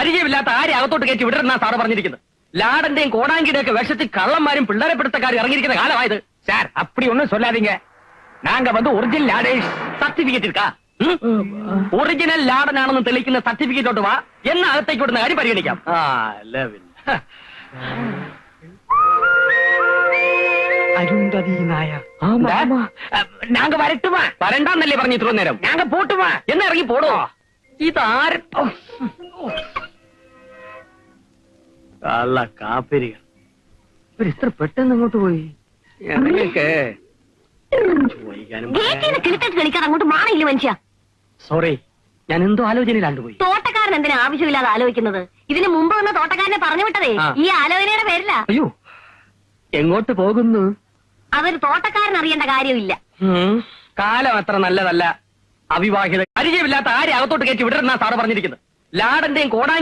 പരിചയമില്ലാത്ത ആരെ അകത്തോട്ട് കയറ്റി വിടരുന്ന സാറ് പറഞ്ഞിരിക്കുന്നത്. ലാടന്റെയും കോടാങ്കിയുടെയും ഒക്കെ വേഷത്തിൽ കള്ളന്മാരും പിള്ളേരെ പിടുത്തക്കാരും ഇറങ്ങിയിരിക്കുന്ന കാലമായത്. சார் அப்படி ஒண்ணும் சொல்லாதீங்க. நாங்க வந்து ஒரிஜினல் லாடேஷ். സർട്ടിഫിക്കറ്റ് എടുക്കാ. ഒറിജിനൽ ലാടനാണെന്ന് തെളിയിക്കുന്ന സർട്ടിഫിക്കറ്റോട്ട് വാ, എന്ന അകത്തേക്ക് വിടുന്ന കാര്യം പരിഗണിക്കാം. അരുന്ധതി നായർ. நாங்க வரட்டுமா? വരണ്ടാന്നല്ലേ പറഞ്ഞു ഇത്ര നേരം? நாங்க போட்டுமா? എന്നാ ഇറങ്ങി പോടോ. ഇതാര കാപ്പിരികൾ ഇത്ര പെട്ടെന്ന് അങ്ങോട്ട് പോയി. കളിക്കാൻ അങ്ങോട്ട് മാറിയില്ല മനുഷ്യ. സോറി, ഞാൻ എന്തോ ആലോചനയിലാണ്ട് പോയി. തോട്ടക്കാരൻ എന്തിനാ ആവശ്യമില്ലാതെ ആലോചിക്കുന്നത്? ഇതിന് മുമ്പ് വന്ന തോട്ടക്കാരനെ പറഞ്ഞു വിട്ടതേ ഈ ആലോചനയുടെ പേരില്ല. അയ്യോ, എങ്ങോട്ട് പോകുന്നു? അതൊരു തോട്ടക്കാരൻ അറിയേണ്ട കാര്യമില്ല. കാലം അത്ര നല്ലതല്ല. അവിവാഹിത പരിചയമില്ലാത്ത ആരെ അകത്തോട്ട് കയറ്റി വിടരുന്ന സാറ് പറഞ്ഞിരിക്കുന്നത്. ലാടന്റെയും കോടാങ്കി